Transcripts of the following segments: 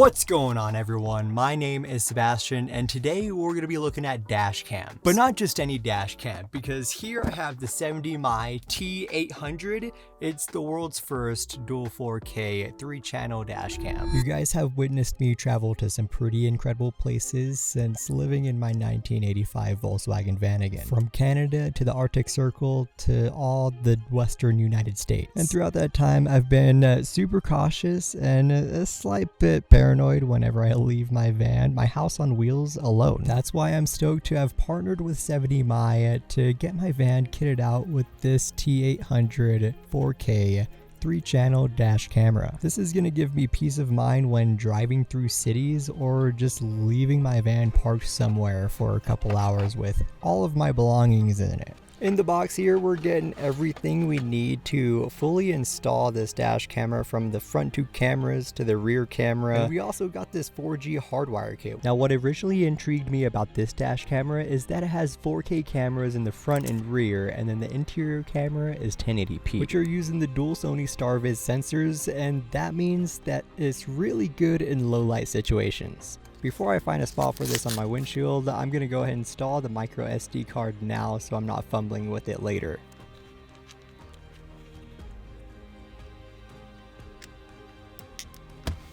What's going on, everyone? My name is Sebastian, and today we're going to be looking at dash cams. But not just any dash cam, because here I have the 70mm T800. It's the world's first dual 4K 3-channel dash cam. You guys have witnessed me travel to some pretty incredible places since living in my 1985 Volkswagen van again. From Canada to the Arctic Circle to all the western United States. And throughout that time, I've been super cautious and a slight bit paranoid whenever I leave my van, my house on wheels, alone. That's why I'm stoked to have partnered with 70mm to get my van kitted out with this T800 4K 3-channel dash camera. This is going to give me peace of mind when driving through cities or just leaving my van parked somewhere for a couple hours with all of my belongings in it. In the box here, we're getting everything we need to fully install this dash camera, from the front two cameras to the rear camera. And we also got this 4G hardwire cable. Now, what originally intrigued me about this dash camera is that it has 4K cameras in the front and rear, and then the interior camera is 1080p, which are using the dual Sony StarViz sensors, and that means that it's really good in low light situations. Before I find a spot for this on my windshield, I'm going to go ahead and install the micro SD card now so I'm not fumbling with it later.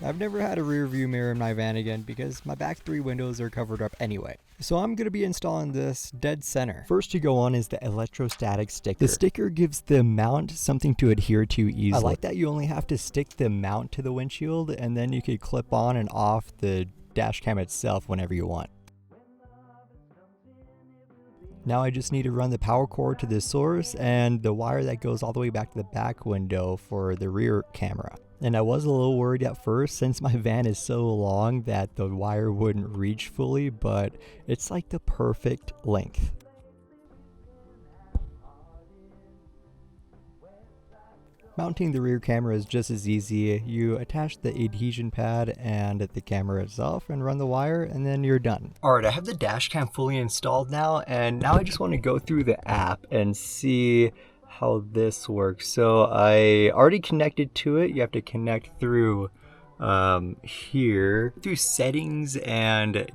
I've never had a rear view mirror in my van again because my back three windows are covered up anyway. So I'm going to be installing this dead center. First to go on is the electrostatic sticker. The sticker gives the mount something to adhere to easily. I like that you only have to stick the mount to the windshield and then you could clip on and off the dash cam itself whenever you want. Now I just need to run the power cord to the source and the wire that goes all the way back to the back window for the rear camera. And I was a little worried at first since my van is so long that the wire wouldn't reach fully, but it's like the perfect length. Mounting the rear camera is just as easy. You attach the adhesion pad and the camera itself and run the wire, and then you're done. Alright, I have the dash cam fully installed now, and now I just want to go through the app and see how this works. So I already connected to it. You have to connect through here, through settings and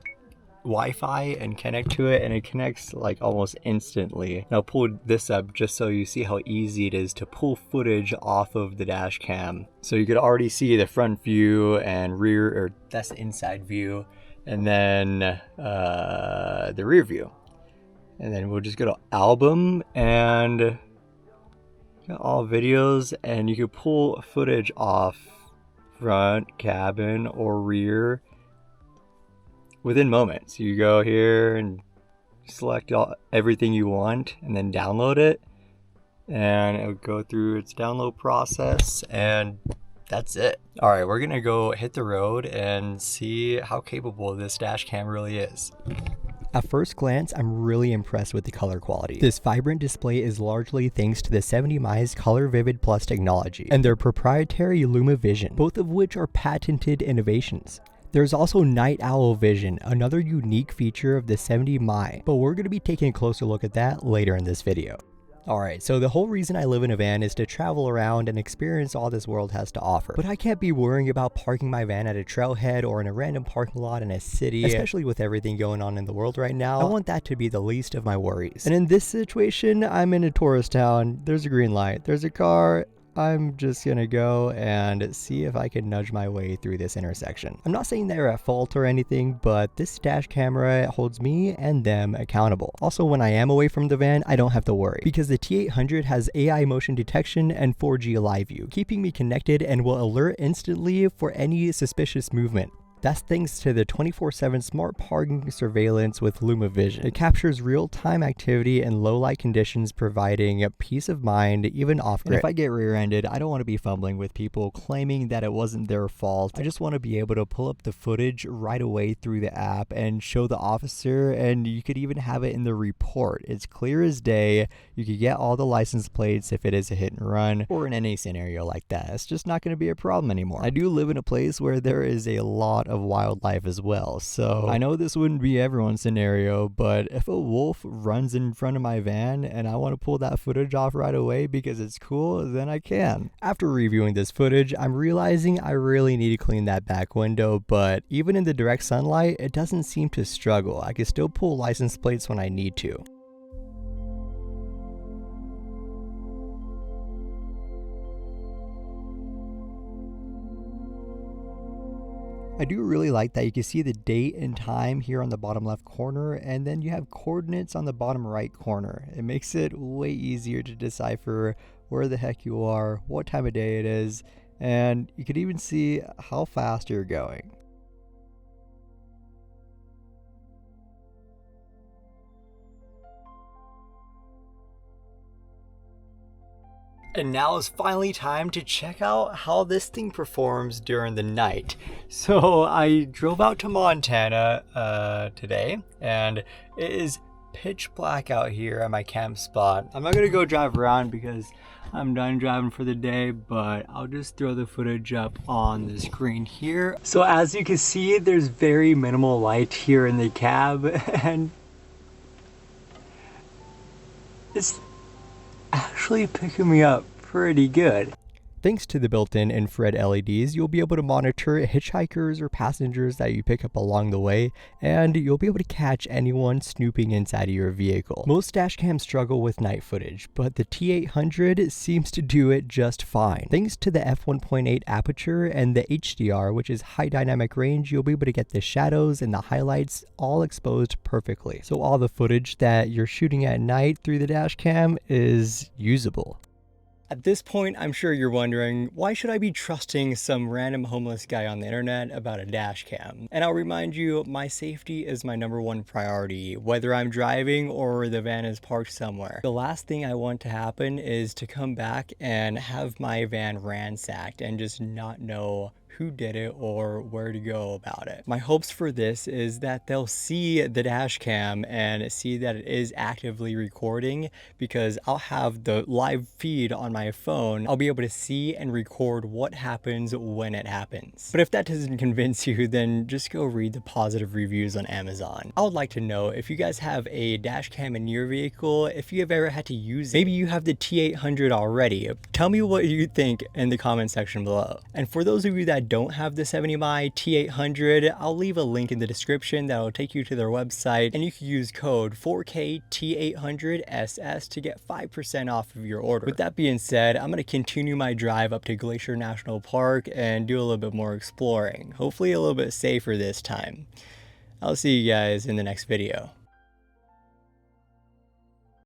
Wi-Fi, and connect to it, and it connects like almost instantly. Now pull this up just so you see how easy it is to pull footage off of the dash cam. So you could already see the front view and rear, or that's the inside view, and then the rear view. And then we'll just go to album and all videos, and you can pull footage off front, cabin, or rear within moments. You go here and select everything you want and then download it, and it'll go through its download process, and that's it. All right, we're gonna go hit the road and see how capable this dash cam really is. At first glance, I'm really impressed with the color quality. This vibrant display is largely thanks to the 70mm Color Vivid Plus technology and their proprietary LumaVision, both of which are patented innovations. There's also Night Owl Vision, another unique feature of the 70mm, but we're going to be taking a closer look at that later in this video. Alright, so the whole reason I live in a van is to travel around and experience all this world has to offer. But I can't be worrying about parking my van at a trailhead or in a random parking lot in a city, especially with everything going on in the world right now. I want that to be the least of my worries. And in this situation, I'm in a tourist town, there's a green light, there's a car. I'm just gonna go and see if I can nudge my way through this intersection. I'm not saying they're at fault or anything, but this dash camera holds me and them accountable. Also, when I am away from the van, I don't have to worry because the T800 has AI motion detection and 4G live view, keeping me connected and will alert instantly for any suspicious movement. That's thanks to the 24/7 smart parking surveillance with LumaVision. It captures real-time activity in low-light conditions, providing peace of mind even off-grid. If I get rear-ended, I don't want to be fumbling with people claiming that it wasn't their fault. I just want to be able to pull up the footage right away through the app and show the officer, and you could even have it in the report. It's clear as day. You could get all the license plates if it is a hit and run, or in any scenario like that. It's just not going to be a problem anymore. I do live in a place where there is a lot of of wildlife as well. So I know this wouldn't be everyone's scenario, but if a wolf runs in front of my van and I want to pull that footage off right away because it's cool, then I can. After reviewing this footage, I'm realizing I really need to clean that back window, but even in the direct sunlight, it doesn't seem to struggle. I can still pull license plates when I need to. I do really like that you can see the date and time here on the bottom left corner, and then you have coordinates on the bottom right corner. It makes it way easier to decipher where the heck you are, what time of day it is, and you can even see how fast you're going. And now is finally time to check out how this thing performs during the night. So I drove out to Montana today, and it is pitch black out here at my camp spot. I'm not gonna go drive around because I'm done driving for the day, but I'll just throw the footage up on the screen here. So as you can see, there's very minimal light here in the cab, and it's actually picking me up pretty good. Thanks to the built-in infrared LEDs, you'll be able to monitor hitchhikers or passengers that you pick up along the way, and you'll be able to catch anyone snooping inside of your vehicle. Most dash cams struggle with night footage, but the T800 seems to do it just fine. Thanks to the f1.8 aperture and the HDR, which is high dynamic range, you'll be able to get the shadows and the highlights all exposed perfectly. So all the footage that you're shooting at night through the dash cam is usable. At this point, I'm sure you're wondering, why should I be trusting some random homeless guy on the internet about a dash cam? And I'll remind you, my safety is my #1 priority, whether I'm driving or the van is parked somewhere. The last thing I want to happen is to come back and have my van ransacked and just not know who did it or where to go about it. My hopes for this is that they'll see the dash cam and see that it is actively recording, because I'll have the live feed on my phone. I'll be able to see and record what happens when it happens. But if that doesn't convince you, then just go read the positive reviews on Amazon. I would like to know if you guys have a dash cam in your vehicle, if you have ever had to use it. Maybe you have the T800 already. Tell me what you think in the comment section below. And for those of you that don't have the 70mm T800, I'll leave a link in the description that will take you to their website, and you can use code 4KT800SS to get 5% off of your order. With that being said, I'm going to continue my drive up to Glacier National Park and do a little bit more exploring. Hopefully a little bit safer this time. I'll see you guys in the next video.